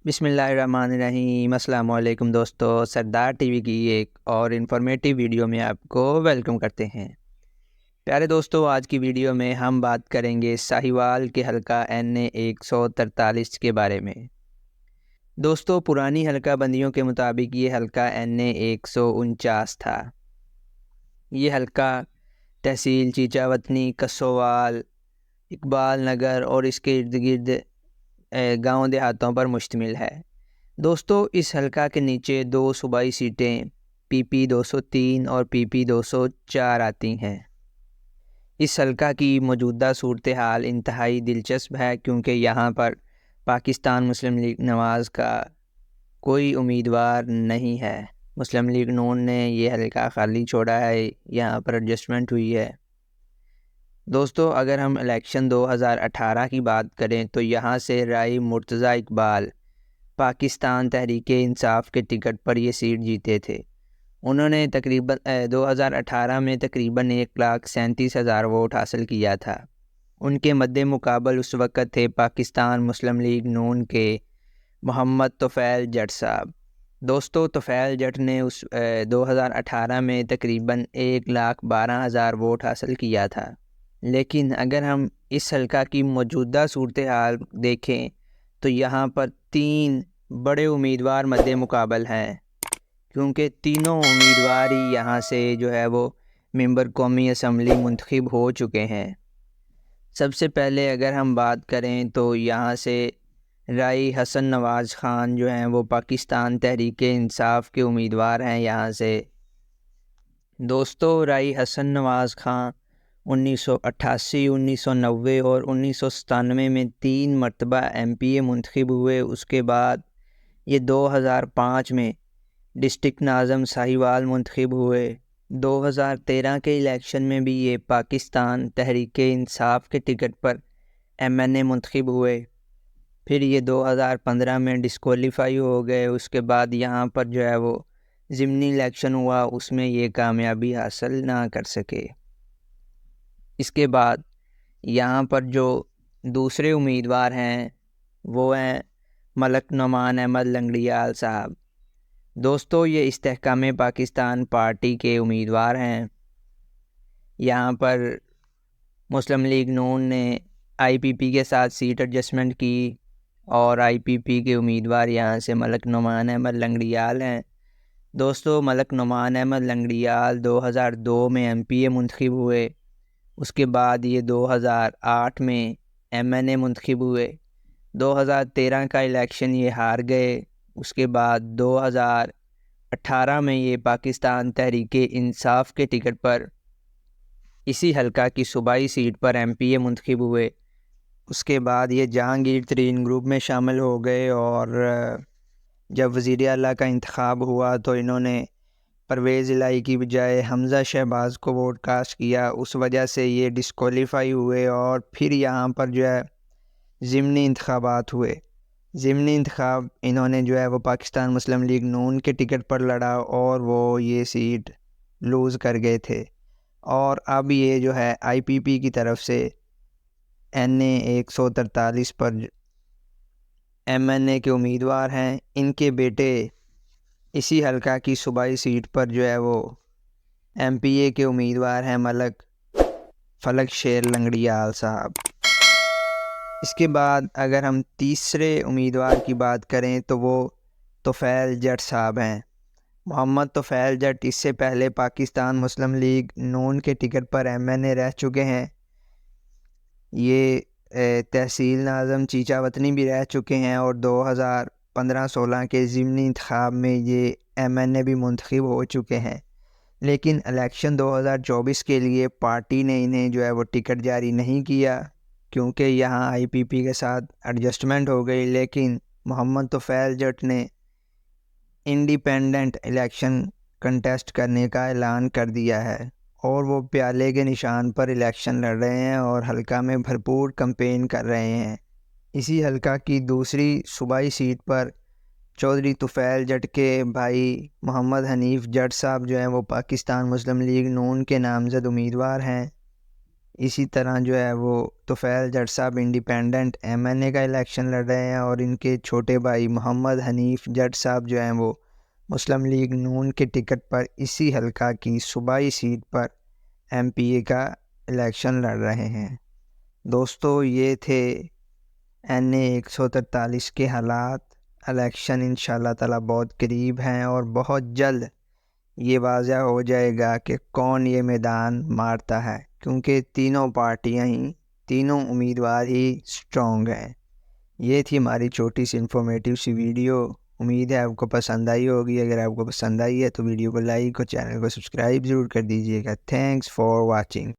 بسم اللہ الرحمن الرحیم۔ السلام علیکم دوستو، سردار ٹی وی کی ایک اور انفارمیٹیو ویڈیو میں آپ کو ویلکم کرتے ہیں۔ پیارے دوستو، آج کی ویڈیو میں ہم بات کریں گے ساہیوال کے حلقہ NA 143 کے بارے میں۔ دوستو، پرانی حلقہ بندیوں کے مطابق یہ حلقہ NA 149 تھا۔ یہ حلقہ تحصیل چیچاوتنی، کسوال، اقبال نگر اور اس کے ارد گرد گاؤں دیہاتوں پر مشتمل ہے۔ دوستو، اس حلقہ کے نیچے دو صوبائی سیٹیں PP 203 اور PP 204 آتی ہیں۔ اس حلقہ کی موجودہ صورتحال انتہائی دلچسپ ہے کیونکہ یہاں پر پاکستان مسلم لیگ نواز کا کوئی امیدوار نہیں ہے۔ مسلم لیگ نون نے یہ حلقہ خالی چھوڑا ہے، یہاں پر ایڈجسٹمنٹ ہوئی ہے۔ دوستو، اگر ہم الیکشن 2018 کی بات کریں تو یہاں سے رائی مرتضیٰ اقبال پاکستان تحریک انصاف کے ٹکٹ پر یہ سیٹ جیتے تھے۔ انہوں نے 2018 میں تقریباً 1,37,000 ووٹ حاصل کیا تھا۔ ان کے مد مقابل اس وقت تھے پاکستان مسلم لیگ نون کے محمد طفیل جٹ صاحب۔ دوستو، طفیل جٹ نے 2018 میں تقریباً 1,12,000 ووٹ حاصل کیا تھا۔ لیکن اگر ہم اس حلقہ کی موجودہ صورتحال دیکھیں تو یہاں پر 3 بڑے امیدوار مد مقابل ہیں، کیونکہ تینوں امیدوار ہی یہاں سے وہ ممبر قومی اسمبلی منتخب ہو چکے ہیں۔ سب سے پہلے اگر ہم بات کریں تو یہاں سے رائی حسن نواز خان وہ پاکستان تحریک انصاف کے امیدوار ہیں یہاں سے۔ دوستو، رائی حسن نواز خان 1988، 1990 اور 1997 میں 3 مرتبہ MPA منتخب ہوئے۔ اس کے بعد یہ 2005 میں ڈسٹرکٹ ناظم ساہیوال منتخب ہوئے۔ 2013 کے الیکشن میں بھی یہ پاکستان تحریک انصاف کے ٹکٹ پر MNA منتخب ہوئے۔ پھر یہ 2015 میں ڈسکوالیفائی ہو گئے۔ اس کے بعد یہاں پر وہ ضمنی الیکشن ہوا، اس میں یہ کامیابی حاصل نہ کر سکے۔ اس کے بعد یہاں پر جو دوسرے امیدوار ہیں وہ ہیں ملک نعمان احمد لنگڑیال صاحب۔ دوستو، یہ استحکام پاکستان پارٹی کے امیدوار ہیں۔ یہاں پر مسلم لیگ نون نے IPP کے ساتھ سیٹ ایڈجسٹمنٹ کی اور IPP کے امیدوار یہاں سے ملک نعمان احمد لنگڑیال ہیں۔ دوستو، ملک نعمان احمد لنگڑیال 2002 میں MPA منتخب ہوئے۔ اس کے بعد یہ 2008 میں MNA منتخب ہوئے۔ 2013 کا الیکشن یہ ہار گئے۔ اس کے بعد 2018 میں یہ پاکستان تحریک انصاف کے ٹکٹ پر اسی حلقہ کی صوبائی سیٹ پر MPA منتخب ہوئے۔ اس کے بعد یہ جہانگیر ترین گروپ میں شامل ہو گئے اور جب وزیر اعلیٰ کا انتخاب ہوا تو انہوں نے پرویز الہی کی بجائے حمزہ شہباز کو ووٹ کاسٹ کیا۔ اس وجہ سے یہ ڈسکوالیفائی ہوئے اور پھر یہاں پر ضمنی انتخابات ہوئے۔ ضمنی انتخاب انہوں نے وہ پاکستان مسلم لیگ نون کے ٹکٹ پر لڑا اور وہ یہ سیٹ لوز کر گئے تھے۔ اور اب یہ IPP کی طرف سے NA 143 پر MNA کے امیدوار ہیں۔ ان کے بیٹے اسی حلقہ کی صوبائی سیٹ پر وہ MPA کے امیدوار ہیں ملک فلک شیر لنگڑیال صاحب۔ اس کے بعد اگر ہم تیسرے امیدوار کی بات کریں تو وہ طفیل جٹ صاحب ہیں۔ محمد طفیل جٹ اس سے پہلے پاکستان مسلم لیگ نون کے ٹکٹ پر MNA رہ چکے ہیں۔ یہ تحصیل ناظم چیچاوتنی بھی رہ چکے ہیں اور 2015-16 کے ضمنی انتخاب میں یہ MNA بھی منتخب ہو چکے ہیں۔ لیکن الیکشن 2024 کے لیے پارٹی نے انہیں وہ ٹکٹ جاری نہیں کیا کیونکہ یہاں IPP کے ساتھ ایڈجسٹمنٹ ہو گئی۔ لیکن محمد طفیل جٹ نے انڈیپینڈنٹ الیکشن کنٹیسٹ کرنے کا اعلان کر دیا ہے اور وہ پیالے کے نشان پر الیکشن لڑ رہے ہیں اور حلقہ میں بھرپور کمپین کر رہے ہیں۔ اسی حلقہ کی دوسری صوبائی سیٹ پر چودھری طفیل جٹ کے بھائی محمد حنیف جٹ صاحب وہ پاکستان مسلم لیگ نون کے نامزد امیدوار ہیں۔ اسی طرح جو ہے وہ طفیل جٹ صاحب انڈیپینڈنٹ MNA کا الیکشن لڑ رہے ہیں، اور ان کے چھوٹے بھائی محمد حنیف جٹ صاحب جو ہیں وہ مسلم لیگ نون کے ٹکٹ پر اسی حلقہ کی صوبائی سیٹ پر MPA کا الیکشن لڑ رہے ہیں۔ دوستو یہ تھے NA 143 کے حالات۔ الیکشن انشاءاللہ تعالی بہت قریب ہیں، اور بہت جلد یہ واضح ہو جائے گا کہ کون یہ میدان مارتا ہے، کیونکہ تینوں پارٹیاں ہی، تینوں امیدوار ہی سٹرونگ ہیں۔ یہ تھی ہماری چھوٹی سی انفارمیٹیو سی ویڈیو، امید ہے آپ کو پسند آئی ہوگی۔ اگر آپ کو پسند آئی ہے تو ویڈیو کو لائک اور چینل کو سبسکرائب ضرور کر دیجیے گا۔ Thanks for watching.